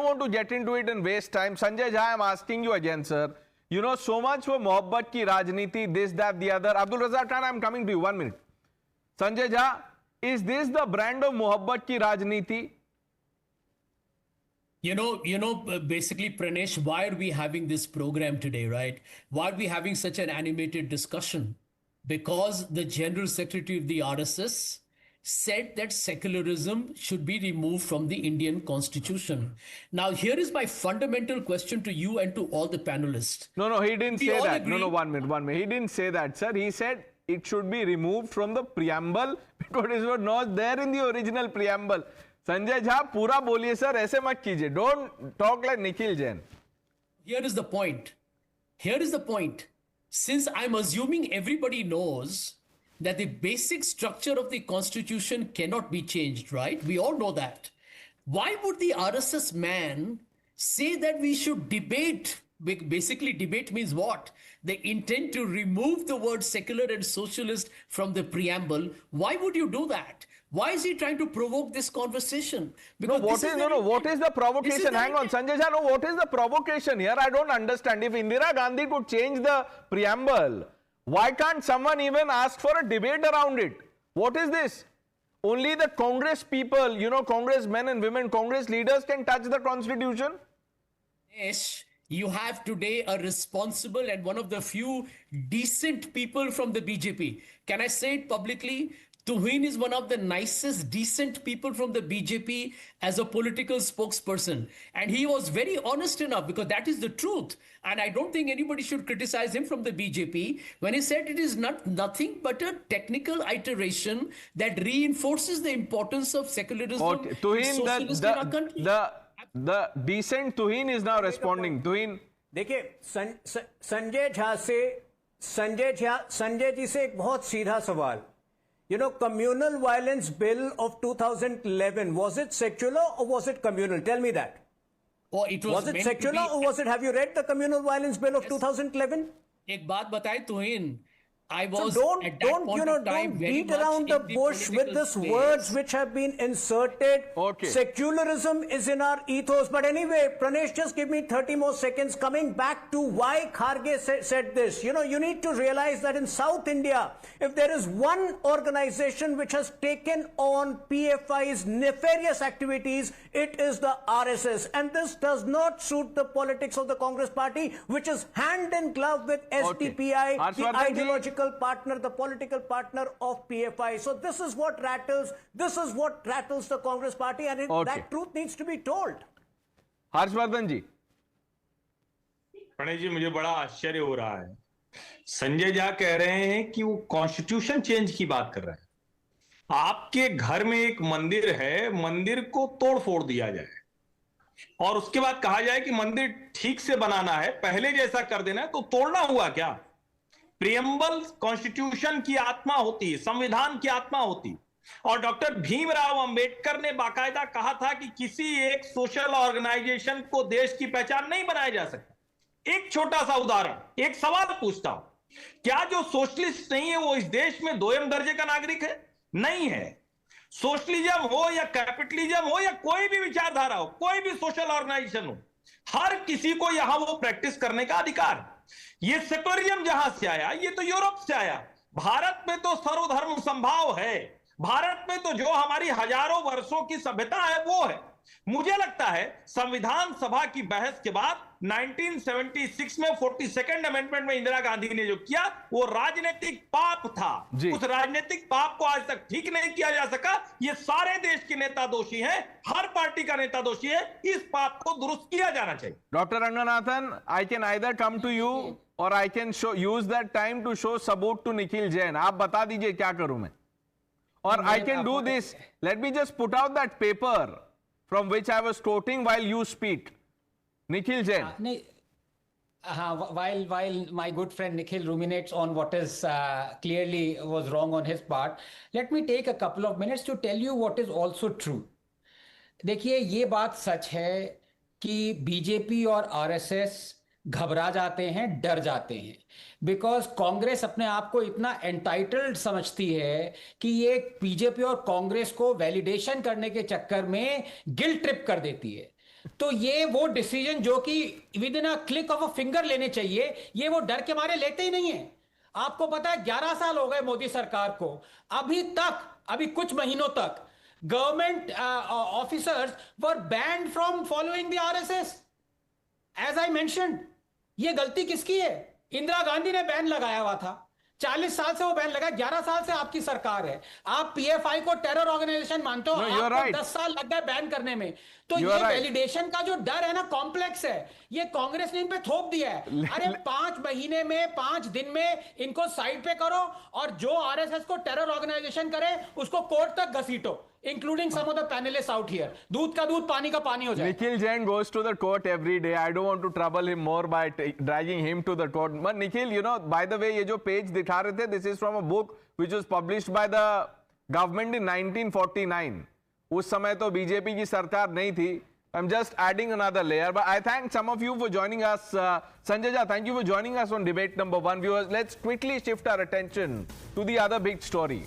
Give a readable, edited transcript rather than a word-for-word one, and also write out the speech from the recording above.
want to get into it and waste time. Sanjay Jha, I'm asking you again, sir. You know, so much for mohabbat ki rajniti, this, that, the other. Abdul Razak Khan, I'm coming to you. 1 minute. Sanjay Jha, is this the brand of mohabbat ki rajniti? Basically, Pranesh, why are we having this program today, right? Why are we having such an animated discussion? Because the General Secretary of the RSS said that secularism should be removed from the Indian Constitution. Now, here is my fundamental question to you and to all the panelists. No, he didn't say that. Agree? No, 1 minute. He didn't say that, sir. He said it should be removed from the preamble because it was not there in the original preamble. Sanjay Jha, पूरा बोलिए sir, ऐसे मत कीजिए. Don't talk like Nikhil Jain. Here is the point. Since I'm assuming everybody knows that the basic structure of the Constitution cannot be changed, right? We all know that. Why would the RSS man say that we should debate? Basically, debate means what? They intend to remove the word secular and socialist from the preamble. Why would you do that? Why is he trying to provoke this conversation? Because what is the provocation? Hang on, Sanjay Jha, what is the provocation here? I don't understand. If Indira Gandhi could change the preamble, why can't someone even ask for a debate around it? What is this? Only the Congress people, Congress men and women, Congress leaders can touch the Constitution? Yes. You have today a responsible and one of the few decent people from the BJP. Can I say it publicly? Tuhin is one of the nicest, decent people from the BJP as a political spokesperson. And he was very honest enough because that is the truth. And I don't think anybody should criticize him from the BJP when he said it is nothing but a technical iteration that reinforces the importance of secularism and socialism in our country. The decent Tuhin is now responding. Tuhin, देखिए संजय जी से एक बहुत सीधा सवाल. Communal violence bill of 2011, was it secular or was it communal? Tell me that. Oh, was it secular or was it? Have you read the communal violence bill of 2011? एक बात बताए तुहिन. Don't beat around the bush with these words which have been inserted. Okay. Secularism is in our ethos. But anyway, Pranesh, just give me 30 more seconds. Coming back to why Kharge said this. You need to realize that in South India, if there is one organization which has taken on PFI's nefarious activities, it is the RSS. And this does not suit the politics of the Congress party, which is hand in glove with SDPI, the ideological partner, the political partner of PFI. So this is what rattles the Congress party, and that truth needs to be told. Harshvardhan जी. प्रणय जी, मुझे बड़ा आश्चर्य हो रहा है. संजय झा कह रहे हैं कि वो कॉन्स्टिट्यूशन चेंज की बात कर रहे हैं. आपके घर में एक मंदिर है, मंदिर को तोड़ फोड़ दिया जाए और उसके बाद कहा जाए कि मंदिर ठीक से बनाना है, पहले जैसा कर देना है, तो तोड़ना हुआ क्या? प्रियम्बल कॉन्स्टिट्यूशन की आत्मा होती है, संविधान की आत्मा होती है. और डॉक्टर भीमराव अंबेडकर ने बाकायदा कहा था कि किसी एक सोशल ऑर्गेनाइजेशन को देश की पहचान नहीं बनाया जा सकता. एक छोटा सा उदाहरण, एक सवाल पूछता हूं, क्या जो सोशलिस्ट नहीं है वो इस देश में दोयम दर्जे का नागरिक है? नहीं है. सोशलिज्म हो या कैपिटलिज्म हो या कोई भी विचारधारा हो, कोई भी सोशल ऑर्गेनाइजेशन हो, हर किसी को यहां वो प्रैक्टिस करने का अधिकार. ये सेक्युलरिज्म जहां से आया, ये तो यूरोप से आया. भारत में तो सर्वधर्म संभाव है. भारत में तो जो हमारी हजारों वर्षों की सभ्यता है वो है. मुझे लगता है संविधान सभा की बहस के बाद 1976 में 42nd अमेंडमेंट में इंदिरा गांधी ने जो किया वो राजनीतिक पाप था. उस राजनीतिक पाप को आज तक ठीक नहीं किया जा सका. ये सारे देश के नेता दोषी हैं, हर पार्टी का नेता दोषी है. इस पाप को दुरुस्त किया जाना चाहिए. Doctor Ranganathan, I can either come to you or I can use that time to show सबूत टू निखिल जैन. आप बता दीजिए क्या करूं मैं. और I can do this. Let me just put out that paper from which I was quoting while you speak. Nikhil Jain. While my good friend Nikhil ruminates on what is clearly was wrong on his part, let me take a couple of minutes to tell you what is also true. देखिए, ये बात सच है कि BJP और RSS घबरा जाते हैं, डर जाते हैं, बिकॉज कांग्रेस अपने आप को इतना एंटाइटल्ड समझती है कि ये बीजेपी और कांग्रेस को वैलिडेशन करने के चक्कर में गिल्ट ट्रिप कर देती है. तो ये वो डिसीजन जो कि with in a click of a finger लेने चाहिए, ये वो डर के मारे लेते ही नहीं है। आपको पता है 11 साल हो गए मोदी सरकार को, अभी कुछ महीनों तक government officers were banned from following the RSS. As I mentioned, ये गलती किसकी है? इंदिरा गांधी ने बैन लगाया हुआ था, 40 साल से वो बैन लगा, 11 साल से आपकी सरकार है। आप पीएफआई को टेरर ऑर्गेनाइजेशन मानते हो, No, आपको 10 साल लग गए बैन करने में। तो ये वैलिडेशन का जो डर है ना, कॉम्प्लेक्स है, ये कांग्रेस ने इन पे थोप दिया है। अरे 5 महीने में 5 दिन में इनको साइड पे करो, और जो आरएसएस को टेरर ऑर्गेनाइजेशन करे उसको कोर्ट तक घसीटो, including some of the panelists out here. दूध का दूध, पानी का पानी हो जाए। Nikhil Jain goes to the court every day. I don't want to trouble him more by dragging him to the court. But Nikhil, you know, by the way, ये जो page दिखा रहे थे, this is from a book which was published by the government in 1949. उस समय तो BJP की सरकार नहीं थी. I'm just adding another layer. But I thank some of you for joining us. Sanjay Jha, thank you for joining us on debate number 1. Viewers, let's quickly shift our attention to the other big story.